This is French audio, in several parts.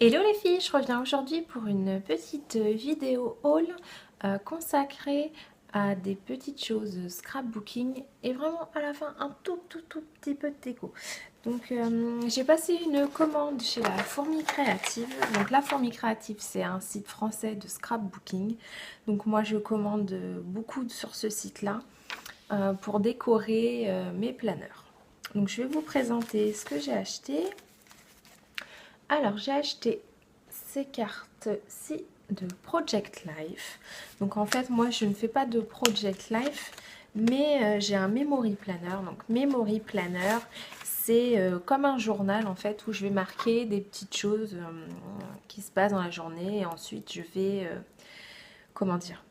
Hello les filles, je reviens aujourd'hui pour une petite vidéo haul consacrée à des petites choses scrapbooking et vraiment à la fin un tout petit peu de déco. Donc j'ai passé une commande chez la Fourmi Créative. Donc la Fourmi Créative, c'est un site français de scrapbooking. Donc moi je commande beaucoup sur ce site-là pour décorer mes planeurs. Donc je vais vous présenter ce que j'ai acheté. Alors j'ai acheté ces cartes-ci de Project Life. Donc en fait moi je ne fais pas de Project Life, mais j'ai un Memory Planner. Donc Memory Planner, c'est comme un journal en fait où je vais marquer des petites choses qui se passent dans la journée et ensuite je vais, comment dire,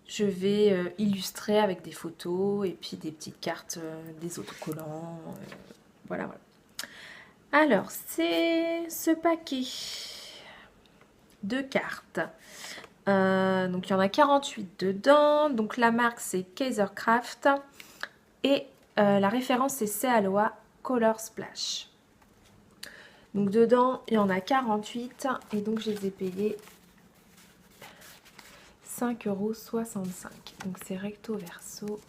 je vais illustrer avec des photos et puis des petites cartes, des autocollants, voilà, voilà. Alors, c'est ce paquet de cartes. Donc, il y en a 48 dedans. Donc, la marque, c'est Kaisercraft. Et la référence, c'est Cealoa Color Splash. Donc, dedans, il y en a 48. Et donc, je les ai payés 5,65 €. Donc, c'est recto verso.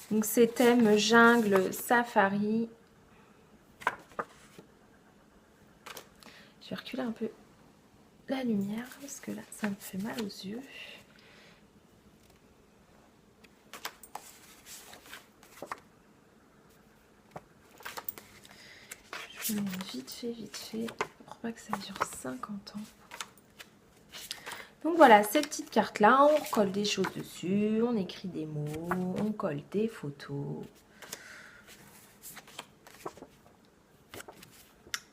Donc c'est thème jungle, safari. Je vais reculer un peu la lumière parce que là ça me fait mal aux yeux. Je vous montre vite fait pour pas que ça dure 50 ans. Donc voilà, ces petites cartes là, on recolle des choses dessus, on écrit des mots, on colle des photos.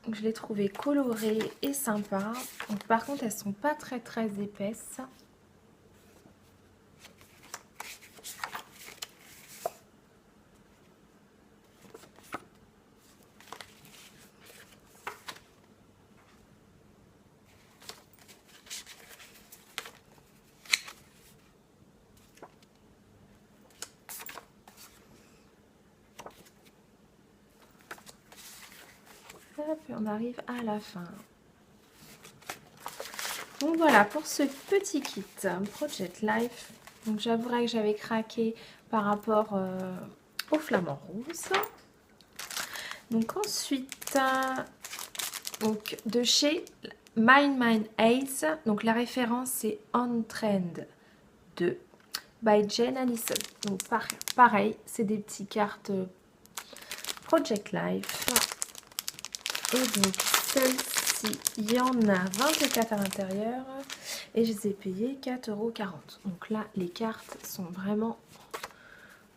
Donc je l'ai trouvée colorée et sympa. Donc par contre elles sont pas très épaisses. Hop, et on arrive à la fin. Donc voilà pour ce petit kit Project Life. Donc j'avouerai que j'avais craqué par rapport au flamant rose. Donc ensuite, donc de chez Mine Ace. Donc la référence c'est On Trend 2 by Jane Allison. Donc pareil, c'est des petites cartes Project Life. Et donc celle-ci, il y en a 24 à l'intérieur et je les ai payées 4,40 €. Donc là, les cartes sont vraiment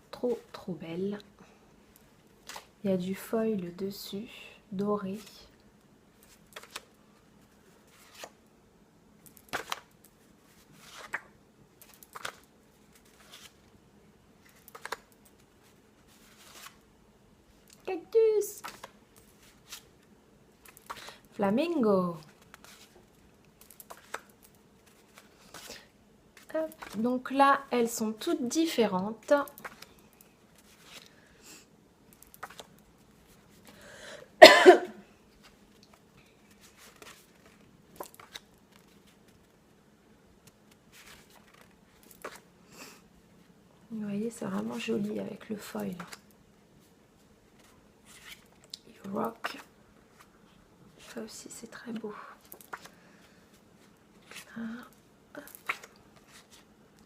trop belles. Il y a du foil dessus, doré. Cactus! Flamingo! Hop. Donc là, elles sont toutes différentes. Vous voyez, c'est vraiment joli avec le foil. You rock. Ça aussi, c'est très beau.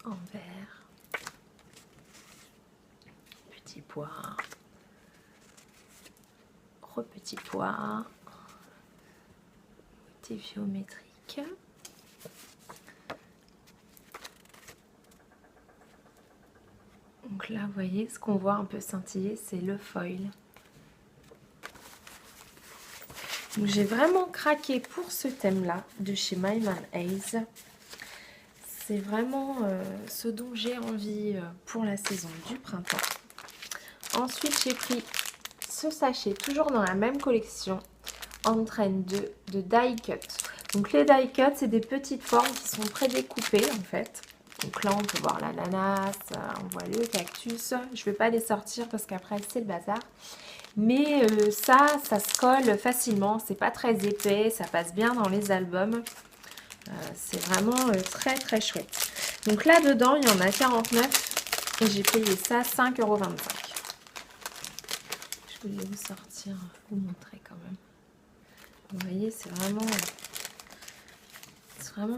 En vert. Petit pois. Petit pois. Motif géométrique. Donc là, vous voyez, ce qu'on voit un peu scintiller, c'est le foil. Donc j'ai vraiment craqué pour ce thème-là de chez My Man Ace. C'est vraiment ce dont j'ai envie pour la saison du printemps. Ensuite, j'ai pris ce sachet, toujours dans la même collection, On Trend 2 de Die Cut. Donc les die cuts, c'est des petites formes qui sont prédécoupées en fait. Donc là, on peut voir l'ananas, on voit le cactus. Je ne vais pas les sortir parce qu'après, c'est le bazar. Mais ça se colle facilement. C'est pas très épais, ça passe bien dans les albums. C'est vraiment très très chouette. Donc là-dedans, il y en a 49 et j'ai payé ça 5,25 €. Je voulais vous sortir, vous montrer quand même. Vous voyez, c'est vraiment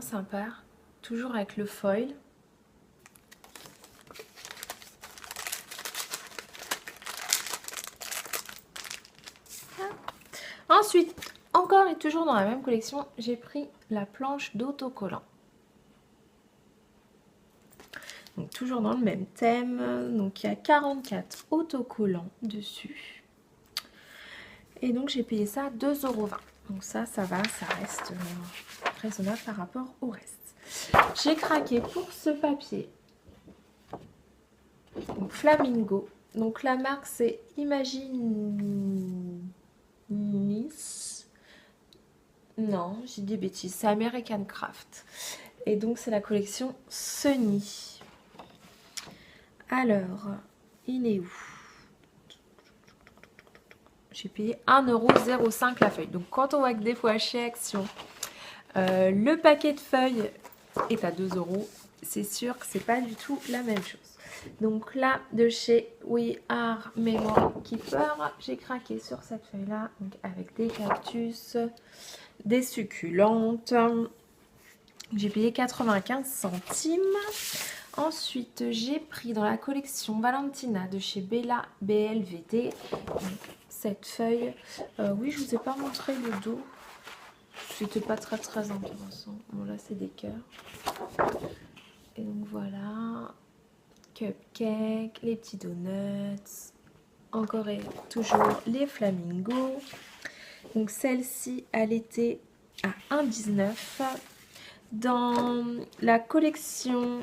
sympa. Toujours avec le foil. Ensuite, encore et toujours dans la même collection, j'ai pris la planche d'autocollant. Donc toujours dans le même thème. Donc il y a 44 autocollants dessus. Et donc j'ai payé ça 2,20 €. Donc ça va, ça reste raisonnable par rapport au reste. J'ai craqué pour ce papier. Donc Flamingo. Donc la marque c'est Imagine Nice. Non, j'ai des bêtises. C'est American Craft. Et donc c'est la collection Sunny. Alors, il est où? J'ai payé 1,05 € la feuille. Donc quand on voit que des fois chez Action, le paquet de feuilles est à 2 €, c'est sûr que c'est pas du tout la même chose. Donc là, de chez We Are Memory Keeper, j'ai craqué sur cette feuille-là, donc avec des cactus, des succulentes. J'ai payé 95 centimes. Ensuite, j'ai pris dans la collection Valentina de chez Bella BLVT. Donc, cette feuille. Oui, je vous ai pas montré le dos. C'était pas très intéressant. Bon, là, c'est des cœurs. Et donc, voilà. Cupcake, les petits donuts. Encore et toujours les flamingos. Donc, celle-ci, elle était à 1,19 €. Dans la collection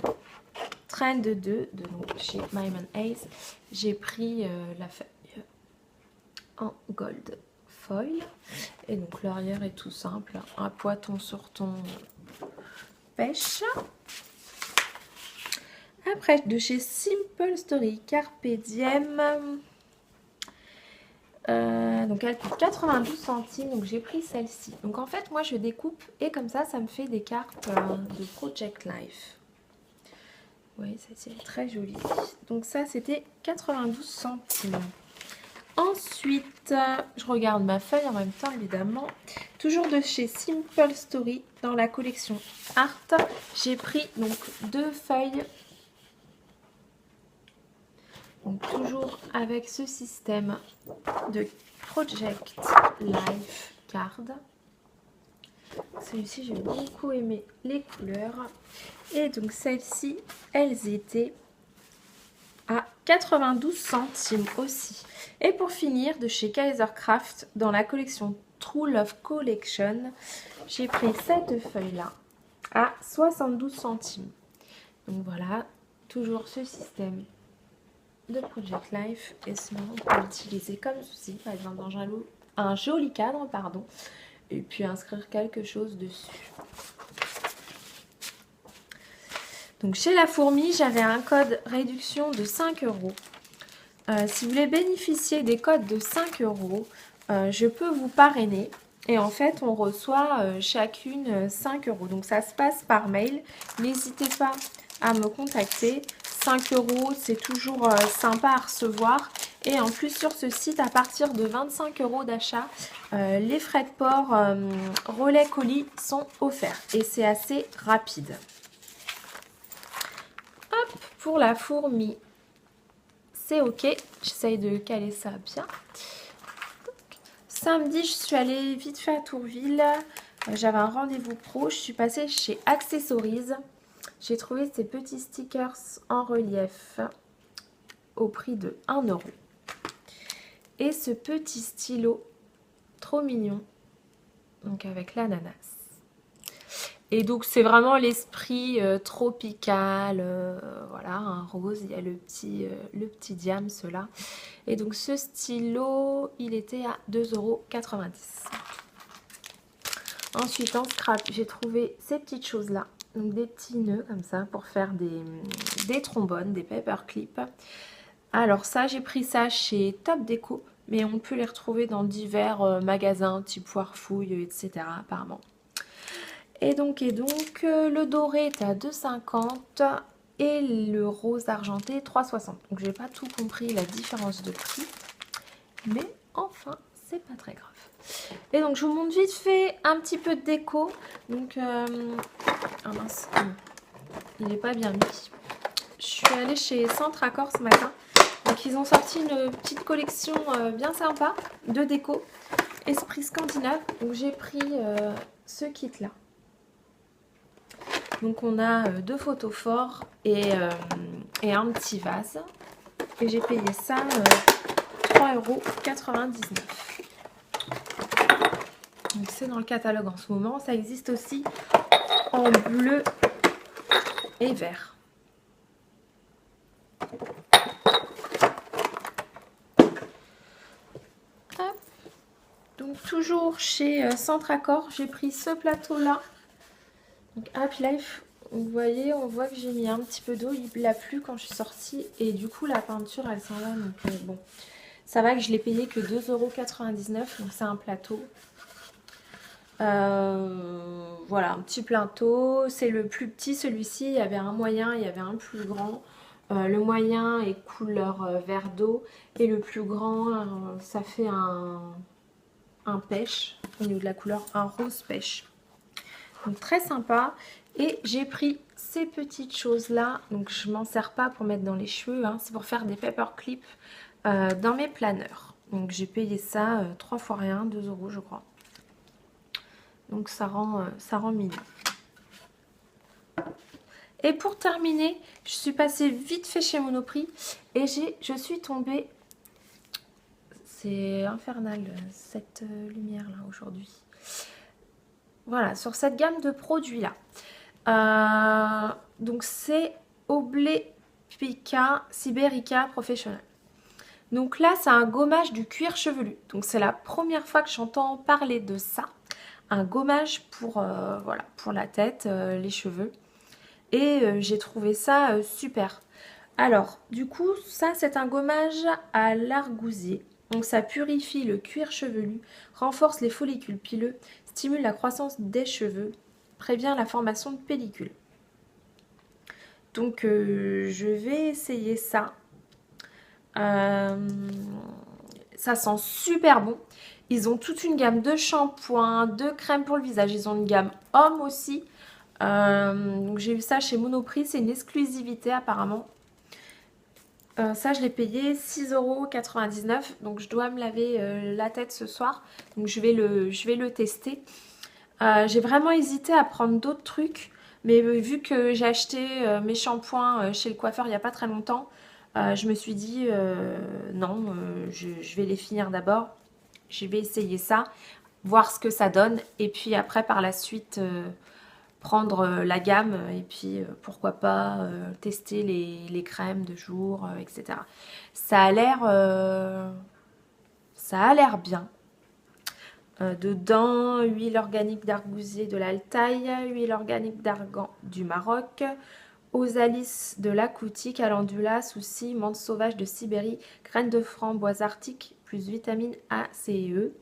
Trend 2 de chez Myman Ace, j'ai pris la feuille en gold foil. Et donc l'arrière est tout simple, un poiton sur ton pêche. Après, de chez Simple Story, Carpe Diem. Donc elle coûte 92 centimes, donc j'ai pris celle-ci. Donc en fait, moi je découpe et comme ça me fait des cartes de Project Life. Oui, c'est très joli. Donc ça, c'était 92 centimes. Ensuite, je regarde ma feuille en même temps, évidemment. Toujours de chez Simple Story, dans la collection Art. J'ai pris donc 2 feuilles. Donc toujours avec ce système de Project Life Card. Celui-ci, j'ai beaucoup aimé les couleurs. Et donc celles-ci, elles étaient à 92 centimes aussi. Et pour finir, de chez Kaisercraft, dans la collection True Love Collection, j'ai pris cette feuille-là à 72 centimes. Donc voilà, toujours ce système de Project Life. Et sinon, on peut l'utiliser comme ceci, par exemple dans un joli cadre, pardon, et puis inscrire quelque chose dessus. Donc chez La Fourmi, j'avais un code réduction de 5 €. Si vous voulez bénéficier des codes de 5 €, je peux vous parrainer. Et en fait, on reçoit chacune 5 €. Donc ça se passe par mail. N'hésitez pas à me contacter. 5 €, c'est toujours sympa à recevoir. Et en plus, sur ce site, à partir de 25 € d'achat, les frais de port relais colis sont offerts. Et c'est assez rapide. Hop, pour La Fourmi, c'est ok. J'essaye de caler ça bien. Donc, samedi, je suis allée vite fait à Tourville. J'avais un rendez-vous pro. Je suis passée chez Accessories. J'ai trouvé ces petits stickers en relief au prix de 1 €. Et ce petit stylo trop mignon, donc avec l'ananas. Et donc c'est vraiment l'esprit tropical, voilà, un rose, il y a le petit diam, cela. Et donc ce stylo, il était à 2,90 €. Ensuite, en scrap, j'ai trouvé ces petites choses-là. Donc, des petits nœuds comme ça pour faire des trombones, des paperclips. Alors ça, j'ai pris ça chez Top Déco. Mais on peut les retrouver dans divers magasins, type Foire Fouille, etc. apparemment. Et donc, le doré est à 2,50 et le rose argenté 3,60. Donc, j'ai pas tout compris la différence de prix. Mais enfin, c'est pas très grave. Et donc, je vous montre vite fait un petit peu de déco. Donc, ah mince, il n'est pas bien mis. Je suis allée chez Centre Accord ce matin. Donc, ils ont sorti une petite collection bien sympa de déco. Esprit scandinave. Donc, j'ai pris ce kit-là. Donc, on a deux photos forts et un petit vase. Et j'ai payé ça 3,99 €. Donc c'est dans le catalogue en ce moment. Ça existe aussi en bleu et vert. Hop. Donc toujours chez Centre Accord, j'ai pris ce plateau-là. Donc Happy Life, vous voyez, on voit que j'ai mis un petit peu d'eau. Il a plu quand je suis sortie et du coup la peinture elle s'en va. Donc bon, ça va que je l'ai payé que 2,99 €. Donc c'est un plateau. Voilà, un petit plateau, c'est le plus petit celui-ci, il y avait un moyen, il y avait un plus grand. Le moyen est couleur vert d'eau et le plus grand, ça fait un pêche, au niveau de la couleur, un rose pêche. Donc très sympa. Et j'ai pris ces petites choses là, donc je m'en sers pas pour mettre dans les cheveux, hein. C'est pour faire des paperclips dans mes planeurs. Donc j'ai payé ça 3 fois rien, 2 € je crois. Donc ça rend mignon. Et pour terminer, je suis passée vite fait chez Monoprix et je suis tombée, c'est infernal cette lumière là aujourd'hui, voilà, sur cette gamme de produits là. Donc c'est Oblé Pika Siberica Professional. Donc là c'est un gommage du cuir chevelu. Donc c'est la première fois que j'entends parler de ça. Un gommage pour, voilà, pour la tête, les cheveux. Et j'ai trouvé ça super. Alors, du coup, ça c'est un gommage à l'argousier. Donc ça purifie le cuir chevelu, renforce les follicules pileux, stimule la croissance des cheveux, prévient la formation de pellicules. Donc je vais essayer ça. Ça sent super bon. Ils ont toute une gamme de shampoings, de crèmes pour le visage. Ils ont une gamme homme aussi. Donc j'ai eu ça chez Monoprix. C'est une exclusivité apparemment. Ça je l'ai payé 6,99 €. Donc je dois me laver la tête ce soir. Donc je vais le tester. J'ai vraiment hésité à prendre d'autres trucs. Mais vu que j'ai acheté mes shampoings chez le coiffeur il n'y a pas très longtemps, je me suis dit non, je vais les finir d'abord. Je vais essayer ça, voir ce que ça donne. Et puis après, par la suite, prendre la gamme. Et puis, pourquoi pas tester les crèmes de jour, etc. Ça a l'air bien. Dedans, huile organique d'argousier de l'Altaï, huile organique d'argan du Maroc, Osalis de l'Akouti, calendula, souci, menthe sauvage de Sibérie, graines de framboise arctique, plus vitamine A, C et E,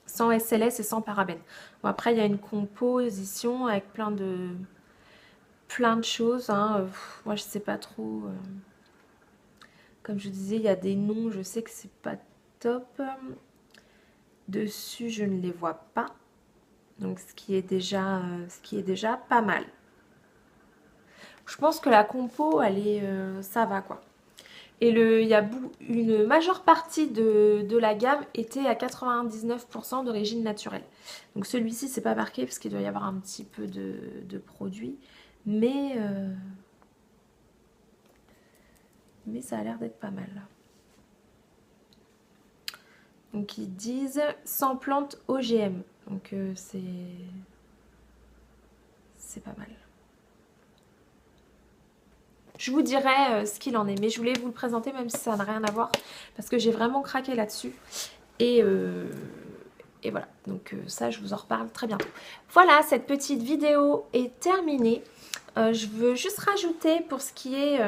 sans SLS et sans parabènes. Bon, après, il y a une composition avec plein de choses. Hein. Moi, je sais pas trop. Comme je vous disais, il y a des noms, je sais que c'est pas top. Dessus, je ne les vois pas. Donc, ce qui est déjà pas mal. Je pense que la compo, elle est, ça va quoi. Et il y a une majeure partie de la gamme était à 99% d'origine naturelle. Donc celui-ci, c'est pas marqué parce qu'il doit y avoir un petit peu de produits. Mais ça a l'air d'être pas mal. Donc ils disent sans plantes OGM. Donc c'est pas mal. Je vous dirai ce qu'il en est, mais je voulais vous le présenter même si ça n'a rien à voir parce que j'ai vraiment craqué là-dessus. Et Et voilà, donc ça je vous en reparle très bientôt. Voilà, cette petite vidéo est terminée. Je veux juste rajouter pour ce qui est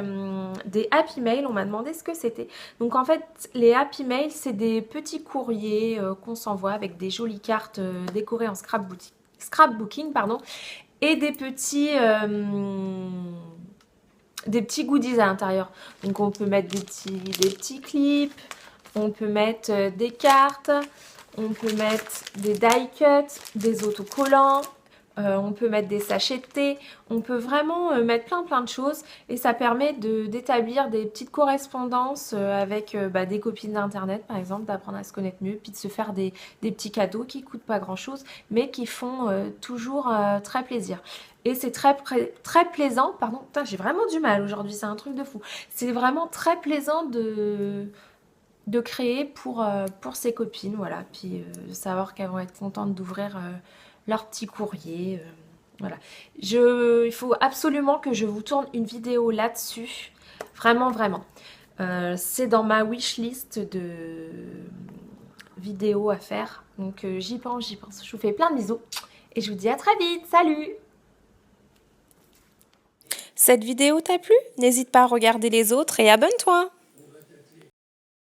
des Happy Mail, on m'a demandé ce que c'était. Donc en fait, les Happy Mail, c'est des petits courriers qu'on s'envoie avec des jolies cartes décorées en scrapbooking, pardon, et des petits goodies à l'intérieur. Donc on peut mettre des petits clips, on peut mettre des cartes, on peut mettre des die cuts, des autocollants, on peut mettre des sachets de thé, on peut vraiment mettre plein de choses et ça permet d'établir des petites correspondances avec des copines d'internet par exemple, d'apprendre à se connaître mieux, puis de se faire des petits cadeaux qui coûtent pas grand chose mais qui font toujours très plaisir. Et c'est très plaisant, pardon, putain j'ai vraiment du mal aujourd'hui, c'est un truc de fou. C'est vraiment très plaisant de créer pour ses copines, voilà, puis de savoir qu'elles vont être contentes d'ouvrir leur petit courrier, voilà. Il faut absolument que je vous tourne une vidéo là-dessus, vraiment. C'est dans ma wishlist de vidéos à faire, donc j'y pense. Je vous fais plein de bisous et je vous dis à très vite, salut! Cette vidéo t'a plu? N'hésite pas à regarder les autres et abonne-toi!